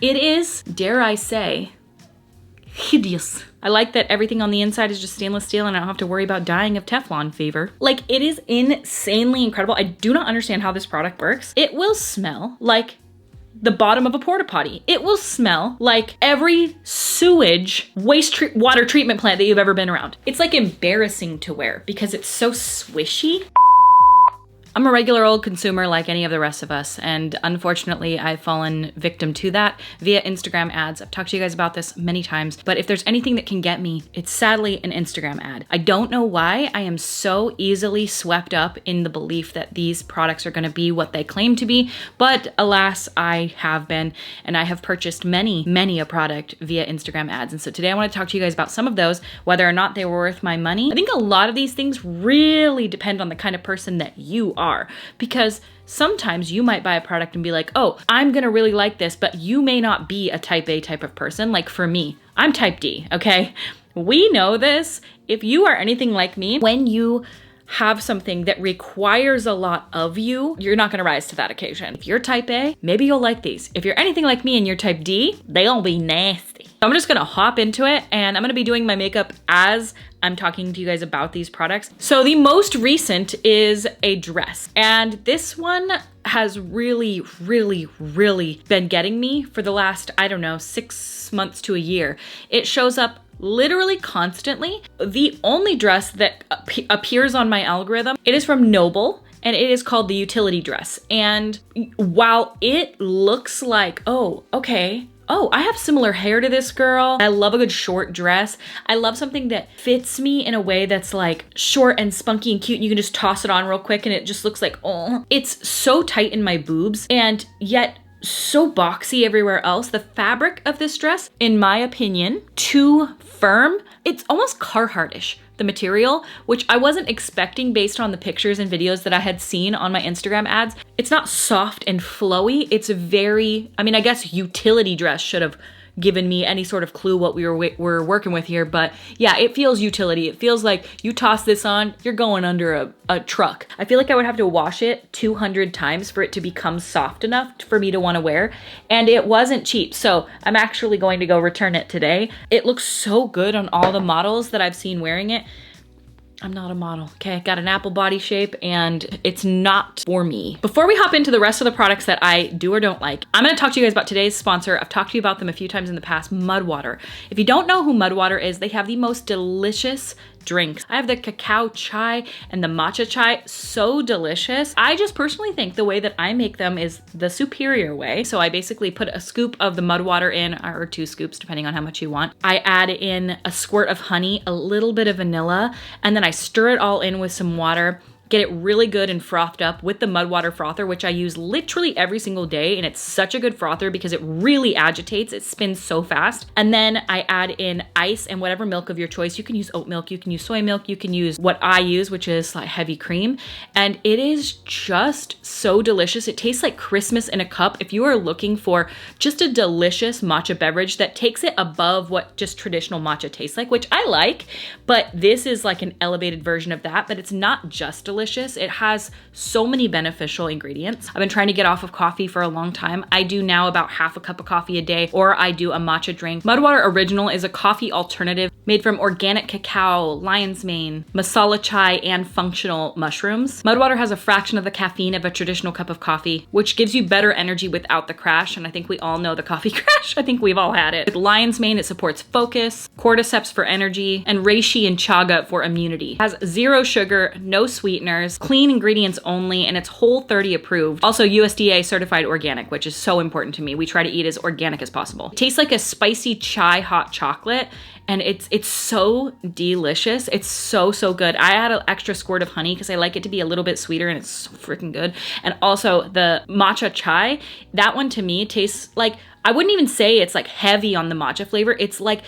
It is, dare I say, hideous. I like that everything on the inside is just stainless steel and I don't have to worry about dying of Teflon fever. Like, it is insanely incredible. I do not understand how this product works. It will smell like the bottom of a porta potty. It will smell like every sewage water treatment plant that you've ever been around. It's like embarrassing to wear because it's so swishy. I'm a regular old consumer like any of the rest of us, and unfortunately I've fallen victim to that via Instagram ads. I've talked to you guys about this many times, but if there's anything that can get me, it's sadly an Instagram ad. I don't know why I am so easily swept up in the belief that these products are gonna be what they claim to be, but alas, I have been, and I have purchased many a product via Instagram ads. And so today I wanna talk to you guys about some of those, whether or not they were worth my money. I think a lot of these things really depend on the kind of person that you are, because sometimes you might buy a product and be like, oh, I'm gonna really like this, but you may not be a type A type of person. Like for me, I'm type D, okay? We know this. If you are anything like me, when you have something that requires a lot of you, you're not gonna rise to that occasion. If you're type A, maybe you'll like these. If you're anything like me and you're type D, they'll be nasty. So I'm just gonna hop into it, and I'm gonna be doing my makeup as I'm talking to you guys about these products. So the most recent is a dress, and this one has really been getting me for the last, I don't know, 6 months to a year. It shows up literally constantly. The only dress that appears on my algorithm, it is from Noble, and it is called the Utility Dress. And while it looks like, oh, okay, oh, I have similar hair to this girl. I love a good short dress. I love something that fits me in a way that's like short and spunky and cute, and you can just toss it on real quick and it just looks like, oh. It's so tight in my boobs and yet so boxy everywhere else. The fabric of this dress, in my opinion, too firm. It's almost Carhartt-ish, the material, which I wasn't expecting based on the pictures and videos that I had seen on my Instagram ads. It's not soft and flowy. It's very, I mean, I guess utility dress should have given me any sort of clue what we were working with here, but yeah, it feels utility. It feels like you toss this on, you're going under a truck. I feel like I would have to wash it 200 times for it to become soft enough for me to want to wear, and it wasn't cheap, so I'm actually going to go return it today. It looks so good on all the models that I've seen wearing it. I'm not a model, okay? Got an apple body shape and it's not for me. Before we hop into the rest of the products that I do or don't like, I'm gonna talk to you guys about today's sponsor. I've talked to you about them a few times in the past, Mudwater. If you don't know who Mudwater is, they have the most delicious drinks. I have the cacao chai and the matcha chai, so delicious. I just personally think the way that I make them is the superior way. So I basically put a scoop of the Mudwater in, or 2 scoops, depending on how much you want. I add in a squirt of honey, a little bit of vanilla, and then I stir it all in with some water, get it really good and frothed up with the Mudwater frother, which I use literally every single day. And it's such a good frother because it really agitates. It spins so fast. And then I add in ice and whatever milk of your choice. You can use oat milk, you can use soy milk, you can use what I use, which is like heavy cream. And it is just so delicious. It tastes like Christmas in a cup. If you are looking for just a delicious matcha beverage that takes it above what just traditional matcha tastes like, which I like, but this is like an elevated version of that, but it's not just delicious. It has so many beneficial ingredients. I've been trying to get off of coffee for a long time. I do now about half a cup of coffee a day, or I do a matcha drink. Mudwater Original is a coffee alternative made from organic cacao, lion's mane, masala chai, and functional mushrooms. Mudwater has a fraction of the caffeine of a traditional cup of coffee, which gives you better energy without the crash. And I think we all know the coffee crash. I think we've all had it. With lion's mane, it supports focus, cordyceps for energy, and reishi and chaga for immunity. It has 0 sugar, no sweetener, clean ingredients only, and it's Whole30 approved. Also USDA certified organic, which is so important to me. We try to eat as organic as possible. It tastes like a spicy chai hot chocolate, and it's so delicious. It's so good. I add an extra squirt of honey because I like it to be a little bit sweeter, and it's so freaking good. And also the matcha chai, that one to me tastes like, I wouldn't even say it's like heavy on the matcha flavor. It's like,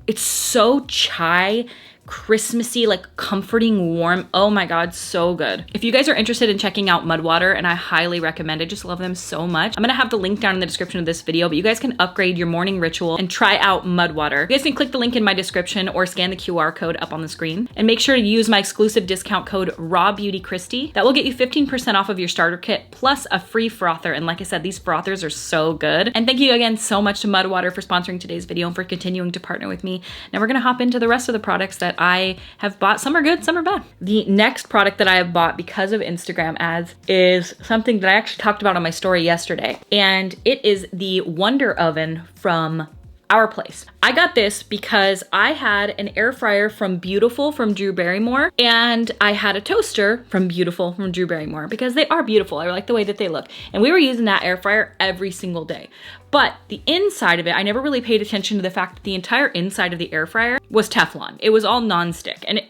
it's so chai Christmassy, like comforting, warm. Oh my God, so good. If you guys are interested in checking out Mud Water, and I highly recommend it, just love them so much. I'm gonna have the link down in the description of this video, but you guys can upgrade your morning ritual and try out Mud Water. You guys can click the link in my description or scan the QR code up on the screen, and make sure to use my exclusive discount code RawBeautyKristi. That will get you 15% off of your starter kit plus a free frother. And like I said, these frothers are so good. And thank you again so much to Mud Water for sponsoring today's video and for continuing to partner with me. Now we're gonna hop into the rest of the products that I have bought. Some are good, some are bad. The next product that I have bought because of Instagram ads is something that I actually talked about on my story yesterday. And it is the Wonder Oven from Our Place. I got this because I had an air fryer from Beautiful from Drew Barrymore, and I had a toaster from Beautiful from Drew Barrymore because they are beautiful. I like the way that they look. And we were using that air fryer every single day. But the inside of it, I never really paid attention to the fact that the entire inside of the air fryer was Teflon. It was all nonstick. And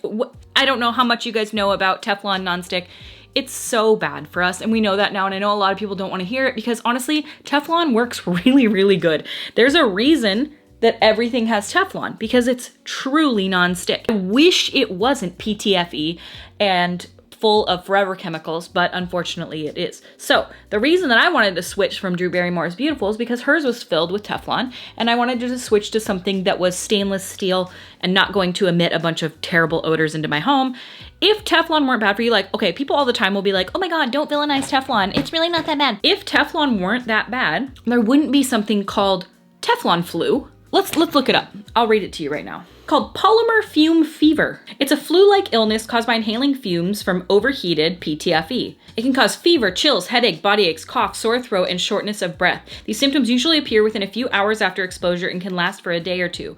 I don't know how much you guys know about Teflon nonstick. It's so bad for us, and we know that now, and I know a lot of people don't want to hear it because honestly, Teflon works really, really good. There's a reason that everything has Teflon because it's truly nonstick. I wish it wasn't PTFE and full of forever chemicals, but unfortunately it is. So the reason that I wanted to switch from Drew Barrymore's Beautiful is because hers was filled with Teflon, and I wanted to switch to something that was stainless steel and not going to emit a bunch of terrible odors into my home. If Teflon weren't bad for you, like, okay, people all the time will be like, oh my God, don't villainize Teflon. It's really not that bad. If Teflon weren't that bad, there wouldn't be something called Teflon flu. Let's look it up. I'll read it to you right now. Called polymer fume fever. It's a flu-like illness caused by inhaling fumes from overheated PTFE. It can cause fever, chills, headache, body aches, cough, sore throat, and shortness of breath. These symptoms usually appear within a few hours after exposure and can last for a day or two.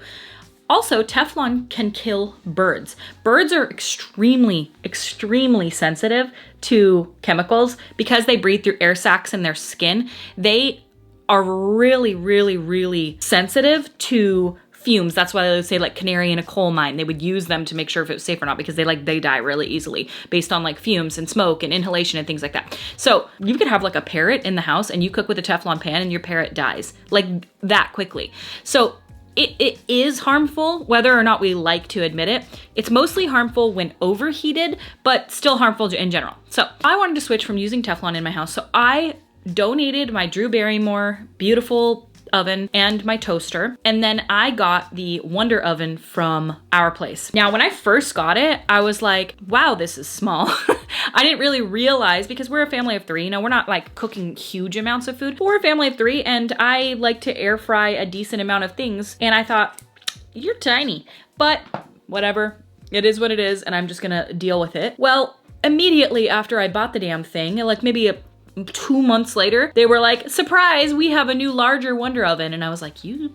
Also, Teflon can kill birds. Birds are extremely, extremely sensitive to chemicals because they breathe through air sacs in their skin. They are really, really, really sensitive to fumes. That's why they would say like canary in a coal mine. They would use them to make sure if it was safe or not because they die really easily based on like fumes and smoke and inhalation and things like that. So you could have like a parrot in the house and you cook with a Teflon pan and your parrot dies like that quickly. So it is harmful whether or not we like to admit it. It's mostly harmful when overheated, but still harmful in general. So I wanted to switch from using Teflon in my house. So I donated my Drew Barrymore Beautiful oven and my toaster, and then I got the Wonder Oven from Our Place. Now, when I first got it, I was like, wow, this is small. I didn't really realize because we're a family of 3, you know, we're not like cooking huge amounts of food, but we're a family of 3 and I like to air fry a decent amount of things. And I thought, you're tiny, but whatever, it is what it is. And I'm just gonna deal with it. Well, immediately after I bought the damn thing, like maybe 2 months later, they were like, surprise, we have a new larger Wonder Oven. And I was like, you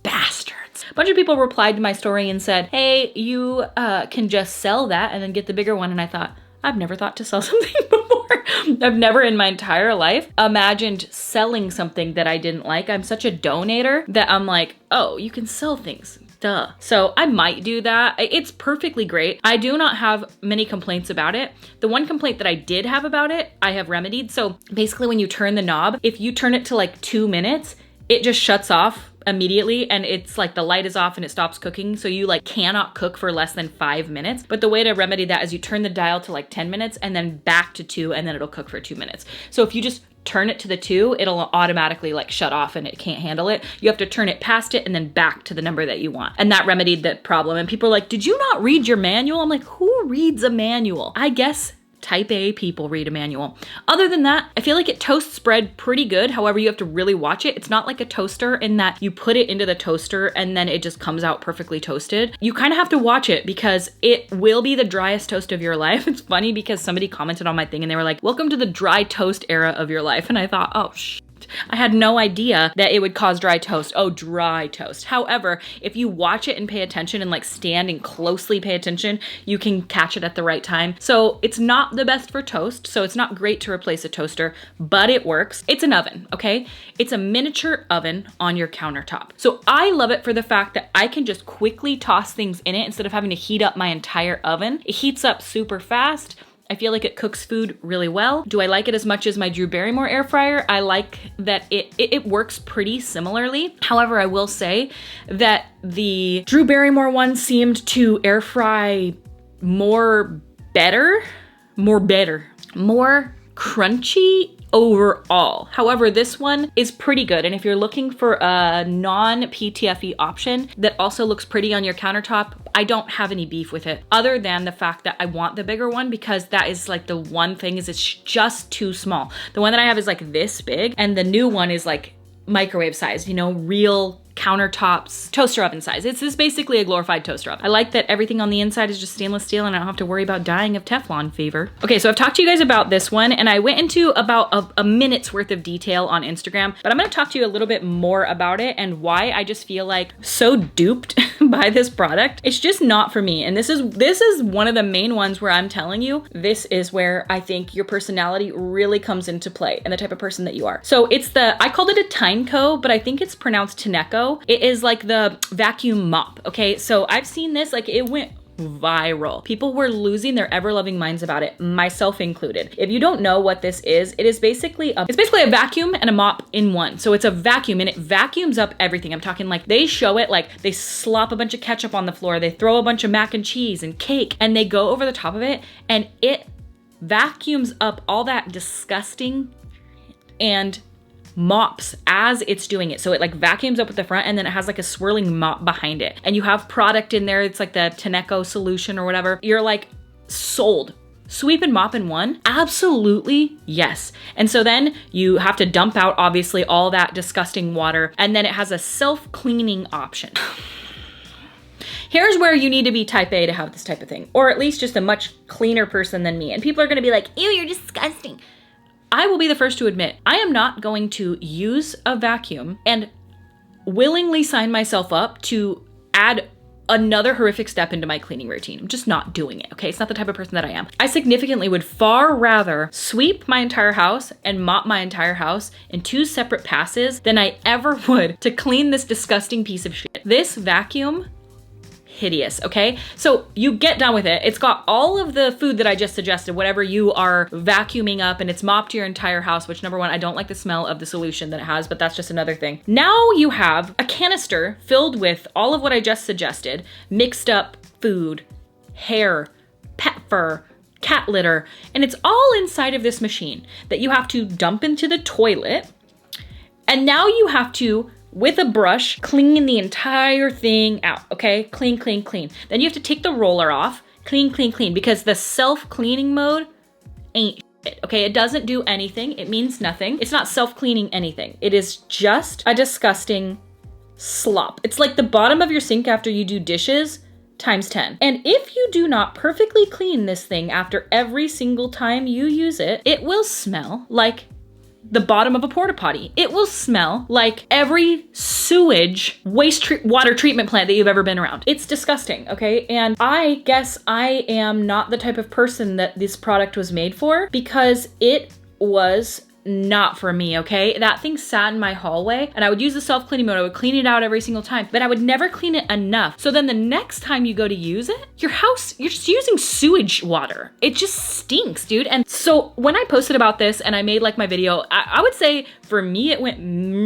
bastards. A bunch of people replied to my story and said, hey, you can just sell that and then get the bigger one. And I thought, I've never thought to sell something before. I've never in my entire life imagined selling something that I didn't like. I'm such a donator that I'm like, oh, you can sell things. Duh. So I might do that. It's perfectly great. I do not have many complaints about it. The one complaint that I did have about it, I have remedied. So basically when you turn the knob, if you turn it to like 2 minutes, it just shuts off immediately and it's like the light is off and it stops cooking. So you like cannot cook for less than 5 minutes. But the way to remedy that is you turn the dial to like 10 minutes and then back to 2 and then it'll cook for 2 minutes. So if you just turn it to the 2, it'll automatically like shut off and it can't handle it. You have to turn it past it and then back to the number that you want. And that remedied the problem. And people are like, did you not read your manual? I'm like, who reads a manual? I guess type A people read a manual. Other than that, I feel like it toasts bread pretty good. However, you have to really watch it. It's not like a toaster in that you put it into the toaster and then it just comes out perfectly toasted. You kind of have to watch it because it will be the driest toast of your life. It's funny because somebody commented on my thing and they were like, welcome to the dry toast era of your life. And I thought, oh, I had no idea that it would cause dry toast. Oh, dry toast. However, if you watch it and pay attention and like stand and closely pay attention, you can catch it at the right time. So it's not the best for toast. So it's not great to replace a toaster, but it works. It's an oven, okay? It's a miniature oven on your countertop. So I love it for the fact that I can just quickly toss things in it instead of having to heat up my entire oven. It heats up super fast. I feel like it cooks food really well. Do I like it as much as my Drew Barrymore air fryer? I like that it works pretty similarly. However, I will say that the Drew Barrymore one seemed to air fry more crunchy overall. However, this one is pretty good. And if you're looking for a non-PTFE option that also looks pretty on your countertop, I don't have any beef with it, other than the fact that I want the bigger one, because that is like the one thing, is it's just too small. The one that I have is like this big, and the new one is like microwave size, you know, real countertops, toaster oven size. It's just basically a glorified toaster oven. I like that everything on the inside is just stainless steel and I don't have to worry about dying of Teflon fever. Okay, so I've talked to you guys about this one and I went into about a minute's worth of detail on Instagram, but I'm gonna talk to you a little bit more about it and why I just feel like so duped by this product. It's just not for me. And this is one of the main ones where I'm telling you, this is where I think your personality really comes into play and the type of person that you are. So it's I called it a Tyneco, but I think it's pronounced Teneco. It is like the vacuum mop, okay? So I've seen this, like it went viral. People were losing their ever-loving minds about it, myself included. If you don't know what this is, it is basically a vacuum and a mop in one. So it's a vacuum and it vacuums up everything. I'm talking like they show it like they slop a bunch of ketchup on the floor, they throw a bunch of mac and cheese and cake, and they go over the top of it and it vacuums up all that disgusting and mops as it's doing it. So it like vacuums up at the front and then it has like a swirling mop behind it. And you have product in there. It's like the Teneco solution or whatever. You're like sold. Sweep and mop in one? Absolutely yes. And so then you have to dump out obviously all that disgusting water, and then it has a self-cleaning option. Here's where you need to be type A to have this type of thing, or at least just a much cleaner person than me. And people are gonna be like, ew, you're disgusting. I will be the first to admit, I am not going to use a vacuum and willingly sign myself up to add another horrific step into my cleaning routine. I'm just not doing it, okay? It's not the type of person that I am. I significantly would far rather sweep my entire house and mop my entire house in 2 separate passes than I ever would to clean this disgusting piece of shit. This vacuum, hideous, okay? So you get done with it. It's got all of the food that I just suggested, whatever you are vacuuming up, and it's mopped your entire house, which number one, I don't like the smell of the solution that it has, but that's just another thing. Now you have a canister filled with all of what I just suggested, mixed up food, hair, pet fur, cat litter, and it's all inside of this machine that you have to dump into the toilet. And now you have to, with a brush, clean the entire thing out, okay? Clean, clean, clean. Then you have to take the roller off, clean, clean, clean, because the self-cleaning mode ain't shit, okay? It doesn't do anything. It means nothing. It's not self-cleaning anything. It is just a disgusting slop. It's like the bottom of your sink after you do dishes times 10. And if you do not perfectly clean this thing after every single time you use it, it will smell like the bottom of a porta potty. It will smell like every sewage water treatment plant that you've ever been around. It's disgusting, okay? And I guess I am not the type of person that this product was made for, because it was not for me, okay? That thing sat in my hallway and I would use the self-cleaning mode. I would clean it out every single time, but I would never clean it enough. So then the next time you go to use it, you're just using sewage water. It just stinks, dude. And so when I posted about this and I made like my video, I would say for me, it went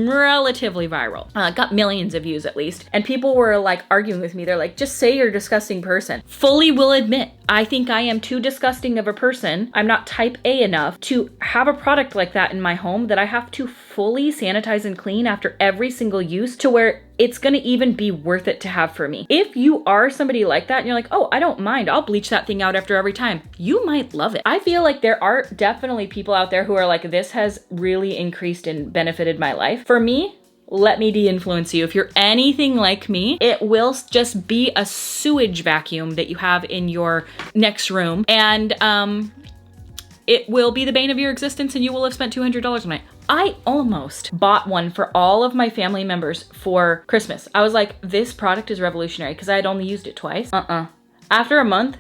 relatively viral. Got millions of views at least. And people were like arguing with me. They're like, just say you're a disgusting person. Fully will admit, I think I am too disgusting of a person. I'm not type A enough to have a product like that in my home that I have to fully sanitize and clean after every single use, to where it's gonna even be worth it to have for me. If you are somebody like that and you're like, oh, I don't mind, I'll bleach that thing out after every time, you might love it. I feel like there are definitely people out there who are like, this has really increased and benefited my life. For me, let me de-influence you. If you're anything like me, it will just be a sewage vacuum that you have in your next room, and it will be the bane of your existence and you will have spent $200 on it. I almost bought one for all of my family members for Christmas. I was like, this product is revolutionary, because I had only used it twice. After a month,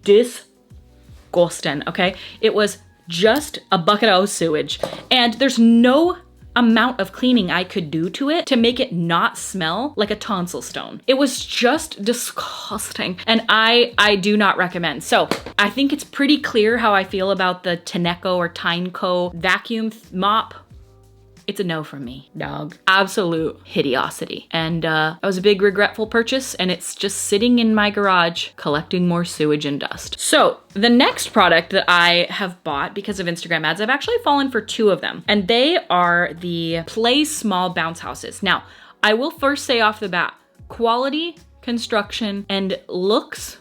disgusting, okay? It was just a bucket of sewage. And there's no amount of cleaning I could do to it to make it not smell like a tonsil stone. It was just disgusting, and I do not recommend. So I think it's pretty clear how I feel about the Tenneco or Tyneco vacuum mop. It's a no from me, dog. Absolute hideosity. And that was a big regretful purchase, and it's just sitting in my garage collecting more sewage and dust. So the next product that I have bought because of Instagram ads, I've actually fallen for 2 of them, and they are the Play Small bounce houses. Now, I will first say off the bat, quality, construction, and looks,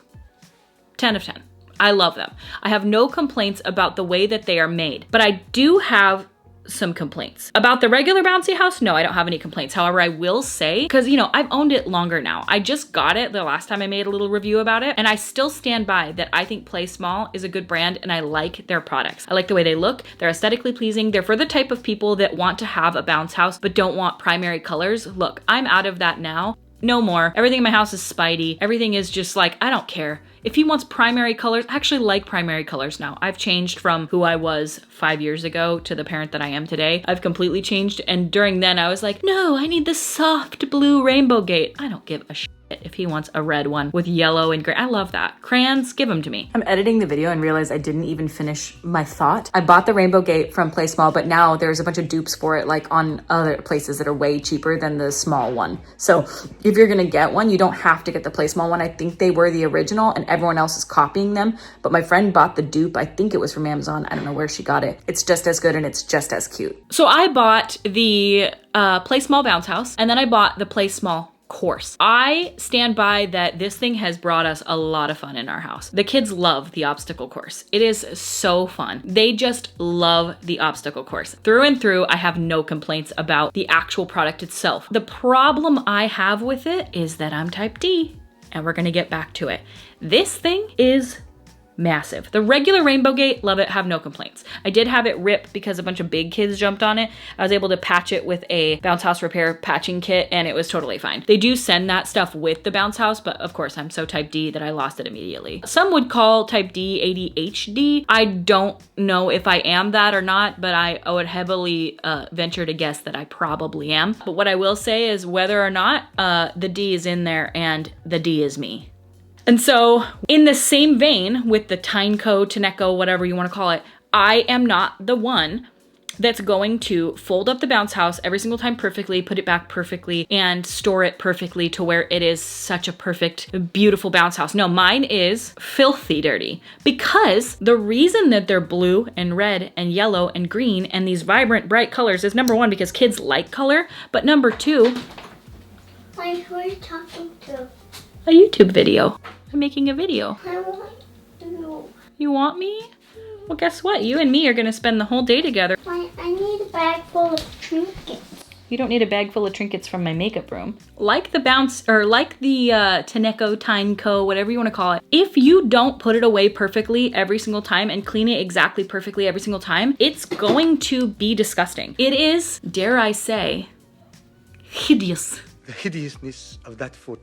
10 of 10. I love them. I have no complaints about the way that they are made, but I do have some complaints. About the regular bouncy house, no, I don't have any complaints. However, I will say, because I've owned it longer now. I just got it the last time I made a little review about it, and I still stand by that. I think Play Small is a good brand, and I like their products. I like the way they look. They're aesthetically pleasing. They're for the type of people that want to have a bounce house but don't want primary colors. Look, I'm out of that now. No more. Everything in my house is Spidey. Everything is just like, I don't care. If he wants primary colors, I actually like primary colors now. I've changed from who I was 5 years ago to the parent that I am today. I've completely changed. And during then I was like, no, I need the soft blue rainbow gate. I don't give a shit if he wants a red one with yellow and gray. I love that. Crayons, give them to me. I'm editing the video and realized I didn't even finish my thought. I bought the rainbow gate from Play Small, but now there's a bunch of dupes for it, like on other places that are way cheaper than the small one. So if you're gonna get one, you don't have to get the Play Small one. I think they were the original and everyone else is copying them, but my friend bought the dupe. I think it was from Amazon. I don't know where she got it. It's just as good and it's just as cute. So I bought the Play Small bounce house, and then I bought the Play Small course. I stand by that this thing has brought us a lot of fun in our house. The kids love the obstacle course. It is so fun. They just love the obstacle course. Through and through, I have no complaints about the actual product itself. The problem I have with it is that I'm type D, and we're gonna get back to it. This thing is massive. The regular rainbow gate, love it, have no complaints. I did have it rip because a bunch of big kids jumped on it. I was able to patch it with a bounce house repair patching kit, and it was totally fine. They do send that stuff with the bounce house, but of course I'm so type D that I lost it immediately. Some would call type D ADHD. I don't know if I am that or not, but I would heavily venture to guess that I probably am. But what I will say is whether or not the D is in there, and the D is me. And so in the same vein with the Tyneco, Tenneco, whatever you want to call it, I am not the one that's going to fold up the bounce house every single time perfectly, put it back perfectly, and store it perfectly to where it is such a perfect, beautiful bounce house. No, mine is filthy dirty, because the reason that they're blue and red and yellow and green and these vibrant, bright colors is, number one, because kids like color, but number two, Wait, who are you talking to? A YouTube video. I'm making a video. I want you. You want me? Well, guess what? You and me are gonna spend the whole day together. I need a bag full of trinkets. You don't need a bag full of trinkets from my makeup room. Like the bounce, or like the Tenneco, Tyneco, whatever you want to call it, if you don't put it away perfectly every single time and clean it exactly perfectly every single time, it's going to be disgusting. It is, dare I say, hideous. The hideousness of that foot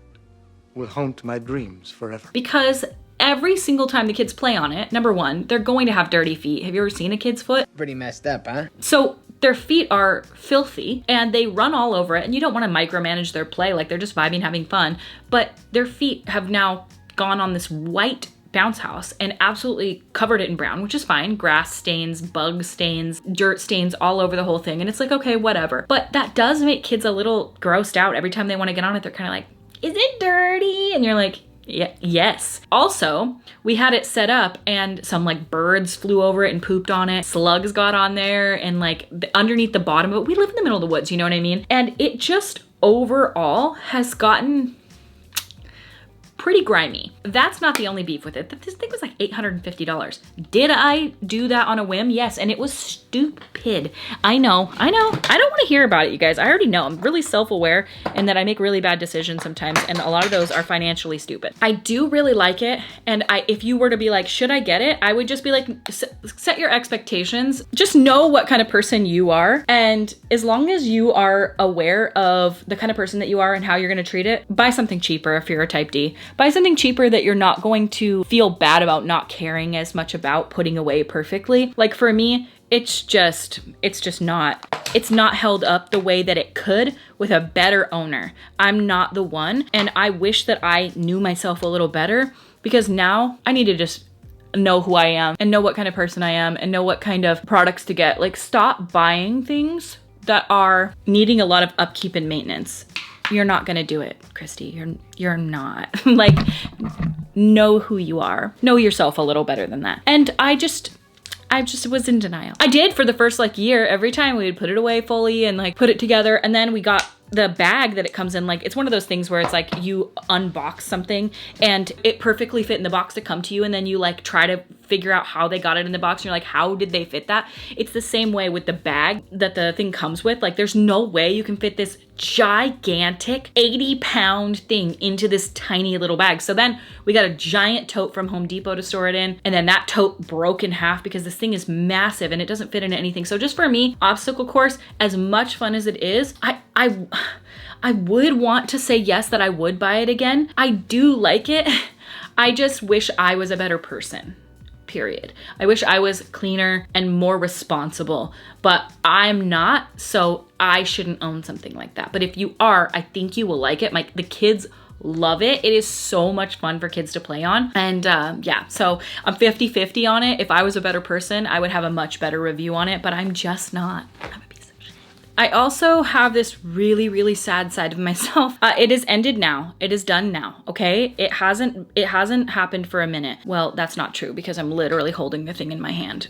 will haunt my dreams forever. Because every single time the kids play on it, number one, they're going to have dirty feet. Have you ever seen a kid's foot? Pretty messed up, huh? So their feet are filthy and they run all over it, and you don't want to micromanage their play, like they're just vibing, having fun. But their feet have now gone on this white bounce house and absolutely covered it in brown, which is fine. Grass stains, bug stains, dirt stains all over the whole thing. And it's like, okay, whatever. But that does make kids a little grossed out. Every time they want to get on it, they're kind of like, is it dirty? And you're like, yeah, yes. Also, we had it set up and some like birds flew over it and pooped on it. Slugs got on there and like underneath the bottom of it. We live in the middle of the woods, you know what I mean? And it just overall has gotten pretty grimy. That's not the only beef with it. This thing was like $850. Did I do that on a whim? Yes, and it was stupid. I know. I don't want to hear about it, you guys. I already know. I'm really self-aware and that I make really bad decisions sometimes, and a lot of those are financially stupid. I do really like it, and if you were to be like, should I get it? I would just be like, set your expectations. Just know what kind of person you are, and as long as you are aware of the kind of person that you are and how you're going to treat it, buy something cheaper if you're a type D. Buy something cheaper that you're not going to feel bad about not caring as much about putting away perfectly. Like for me, it's just not, it's not held up the way that it could with a better owner. I'm not the one, and I wish that I knew myself a little better, because now I need to just know who I am and know what kind of person I am and know what kind of products to get. Like, stop buying things that are needing a lot of upkeep and maintenance. You're not gonna do it, Kristi. You're not. Like, know who you are. Know yourself a little better than that. And I just was in denial. I did for the first like year. Every time we would put it away fully and like put it together, and then we got the bag that it comes in. Like, it's one of those things where it's like you unbox something and it perfectly fit in the box to come to you, and then you like try to figure out how they got it in the box and you're like, how did they fit that? It's the same way with the bag that the thing comes with. Like, there's no way you can fit this gigantic 80-pound thing into this tiny little bag. So then we got a giant tote from Home Depot to store it in, and then that tote broke in half because this thing is massive and it doesn't fit into anything. So just for me, obstacle course, as much fun as it is, I would want to say yes, that I would buy it again. I do like it. I just wish I was a better person, period. I wish I was cleaner and more responsible, but I'm not, so I shouldn't own something like that. But if you are, I think you will like it. The kids love it. It is so much fun for kids to play on. And yeah, so I'm 50-50 on it. If I was a better person, I would have a much better review on it, but I'm just not. I'm a piece of shit. I also have this really, really sad side of myself. It is ended now. It is done now, okay? It hasn't happened for a minute. Well, that's not true because I'm literally holding the thing in my hand.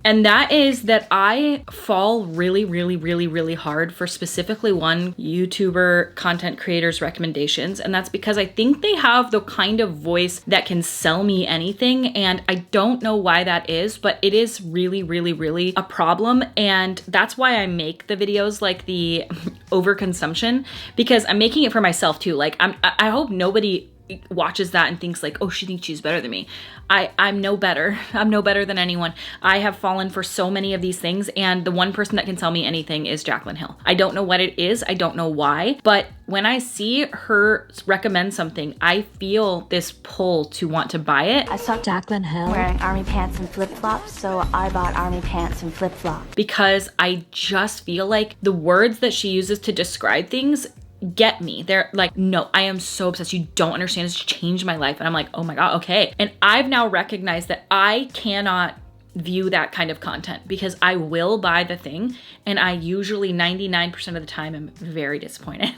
And that is that I fall really, really, really, really hard for specifically one YouTuber content creator's recommendations. And that's because I think they have the kind of voice that can sell me anything. And I don't know why that is, but it is really, really, really a problem. And that's why I make the videos like the overconsumption, because I'm making it for myself too. Like, I hope nobody watches that and thinks like, oh, she thinks she's better than me. I'm no better. I'm no better than anyone. I have fallen for so many of these things, and the one person that can tell me anything is Jaclyn Hill. I don't know what it is. I don't know why, but when I see her recommend something, I feel this pull to want to buy it. I saw Jaclyn Hill wearing army pants and flip-flops, so I bought army pants and flip-flops. Because I just feel like the words that she uses to describe things get me. They're like, no, I am so obsessed. You don't understand. It's changed my life. And I'm like, oh my God, okay. And I've now recognized that I cannot view that kind of content because I will buy the thing, and I usually 99% of the time am very disappointed.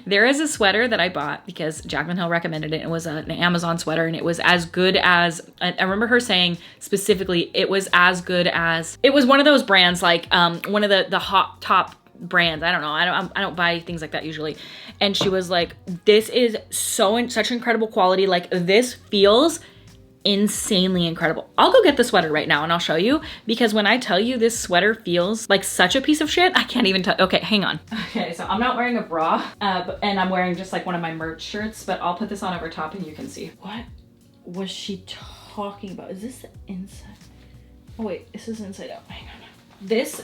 There is a sweater that I bought because Jaclyn Hill recommended it. It was an Amazon sweater, and it was as good as, I remember her saying specifically, it was as good as, it was one of those brands like one of the hot top brands. I don't know. I don't buy things like that usually. And she was like, this is such incredible quality. Like, this feels insanely incredible. I'll go get the sweater right now and I'll show you, because when I tell you this sweater feels like such a piece of shit, I can't even tell. Okay, hang on. Okay, so I'm not wearing a bra and I'm wearing just like one of my merch shirts, but I'll put this on over top and you can see. What was she talking about? Is this the inside? Oh wait, this is inside out. Hang on. This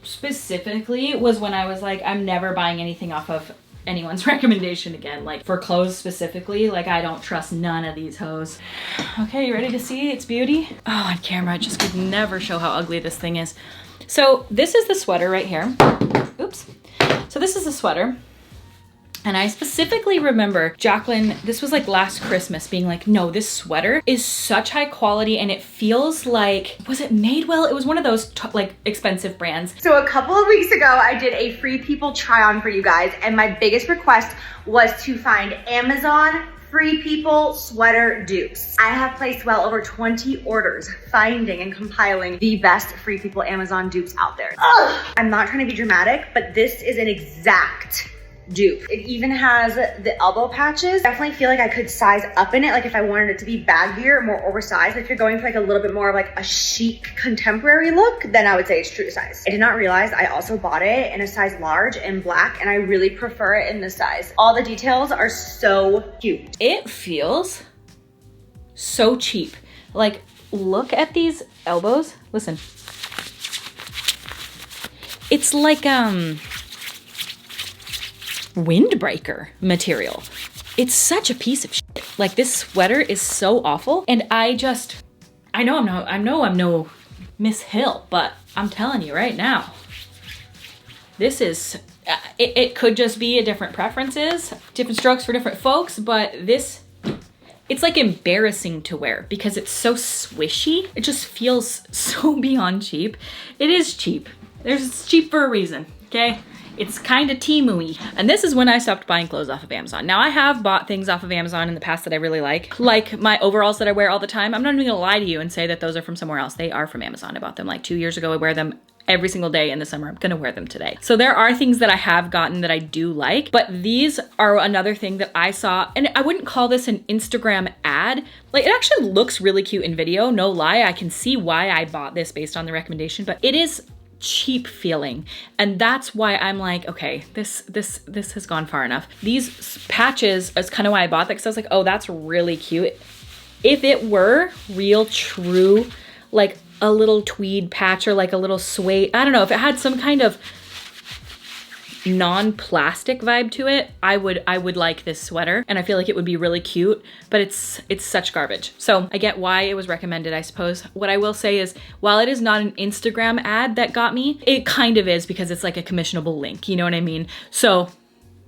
specifically was when I was like, I'm never buying anything off of anyone's recommendation again. Like, for clothes specifically, like, I don't trust none of these hoes. Okay, you ready to see its beauty? Oh, on camera, I just could never show how ugly this thing is. So this is the sweater right here. Oops. So this is the sweater. And I specifically remember Jaclyn, this was like last Christmas, being like, no, this sweater is such high quality and it feels like, was it Madewell? It was one of those like expensive brands. So a couple of weeks ago, I did a free people try on for you guys, and my biggest request was to find Amazon Free People sweater dupes. I have placed well over 20 orders finding and compiling the best Free People Amazon dupes out there. Ugh. I'm not trying to be dramatic, but this is an exact dupe. It even has the elbow patches. Definitely feel like I could size up in it, like if I wanted it to be baggier, more oversized. If you're going for like a little bit more of like a chic contemporary look, then I would say it's true to size. I did not realize I also bought it in a size large in black, and I really prefer it in this size. All the details are so cute. It feels so cheap. Like, look at these elbows. Listen. It's like windbreaker material. It's such a piece of shit. Like, this sweater is so awful, and I know I'm no Miss Hill, but I'm telling you right now, this is, it could just be a different preferences, different strokes for different folks, but this, it's like embarrassing to wear because it's so swishy. It just feels so beyond cheap. It is cheap. It's cheap for a reason, okay? It's kind of Temu-y. And this is when I stopped buying clothes off of Amazon. Now I have bought things off of Amazon in the past that I really like my overalls that I wear all the time. I'm not even gonna lie to you and say that those are from somewhere else. They are from Amazon. I bought them like 2 years ago. I wear them every single day in the summer. I'm gonna wear them today. So there are things that I have gotten that I do like, but these are another thing that I saw, and I wouldn't call this an Instagram ad. Like, it actually looks really cute in video, no lie. I can see why I bought this based on the recommendation, but it is cheap feeling. And that's why I'm like, okay, this has gone far enough. These patches is kind of why I bought that, because I was like, oh, that's really cute. If it were real true, like a little tweed patch or like a little suede, I don't know, if it had some kind of non-plastic vibe to it, I would like this sweater, and I feel like it would be really cute, but it's such garbage. So I get why it was recommended, I suppose. What I will say is, while it is not an Instagram ad that got me, it kind of is, because it's like a commissionable link, you know what I mean? So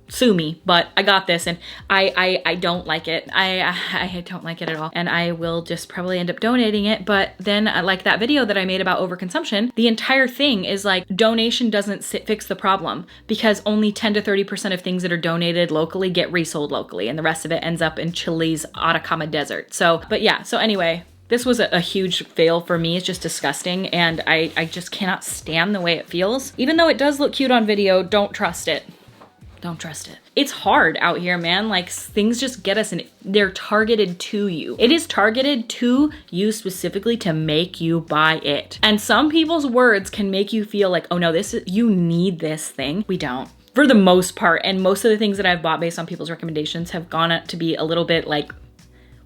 sue me, but I got this, and I don't like it. I don't like it at all, and I will just probably end up donating it. But then, like that video that I made about overconsumption, the entire thing is like, donation doesn't fix the problem, because only 10 to 30% of things that are donated locally get resold locally, and the rest of it ends up in Chile's Atacama Desert. So, but yeah, so anyway, this was a huge fail for me. It's just disgusting, and I just cannot stand the way it feels. Even though it does look cute on video, don't trust it. Don't trust it. It's hard out here, man. Like, things just get us, and they're targeted to you. It is targeted to you specifically to make you buy it. And some people's words can make you feel like, oh no, you need this thing. We don't. For the most part, and most of the things that I've bought based on people's recommendations have gone up to be a little bit like,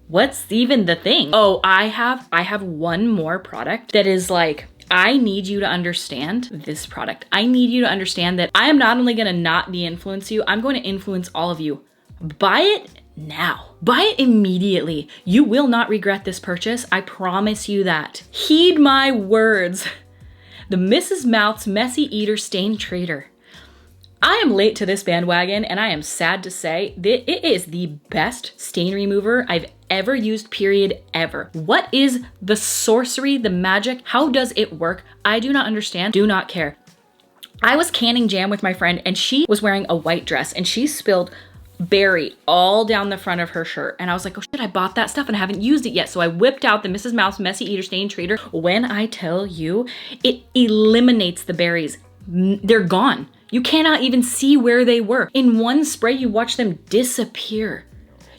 what's even the thing? Oh, I have one more product that is like, I need you to understand this product. I need you to understand that I am not only gonna not de-influence you, I'm going to influence all of you. Buy it now. Buy it immediately. You will not regret this purchase. I promise you that. Heed my words. The Mrs. Mouth's Messy Eater Stain Treater. I am late to this bandwagon, and I am sad to say that it is the best stain remover I've ever used, period, ever. What is the sorcery, the magic? How does it work? I do not understand, do not care. I was canning jam with my friend, and she was wearing a white dress, and she spilled berry all down the front of her shirt. And I was like, oh shit, I bought that stuff and I haven't used it yet. So I whipped out the Mrs. Mouth's Messy Eater Stain Treater. When I tell you, it eliminates the berries. They're gone. You cannot even see where they were. In one spray, you watch them disappear.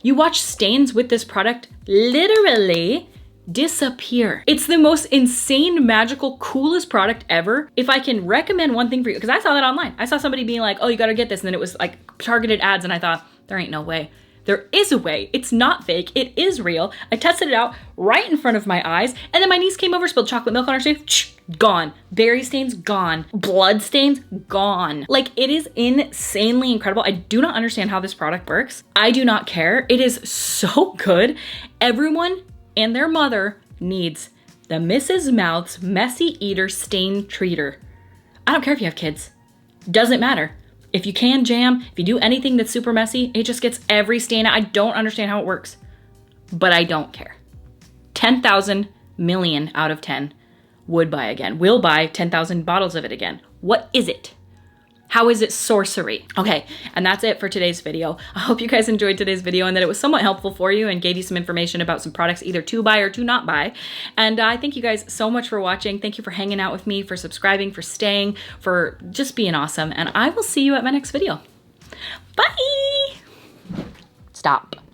You watch stains with this product literally disappear. It's the most insane, magical, coolest product ever. If I can recommend one thing for you, because I saw that online. I saw somebody being like, oh, you gotta get this. And then it was like targeted ads. And I thought, there ain't no way. There is a way. It's not fake. It is real. I tested it out right in front of my eyes. And then my niece came over, spilled chocolate milk on her face. Gone. Berry stains, gone. Blood stains, gone. Like, it is insanely incredible. I do not understand how this product works. I do not care. It is so good. Everyone and their mother needs the Mrs. Mouth's Messy Eater Stain Treater. I don't care if you have kids. Doesn't matter. If you can jam, if you do anything that's super messy, it just gets every stain out. I don't understand how it works, but I don't care. 10,000 million out of 10 would buy again. Will buy 10,000 bottles of it again. What is it? How is it sorcery? Okay, and that's it for today's video. I hope you guys enjoyed today's video and that it was somewhat helpful for you and gave you some information about some products either to buy or to not buy. And I thank you guys so much for watching. Thank you for hanging out with me, for subscribing, for staying, for just being awesome. And I will see you at my next video. Bye! Stop.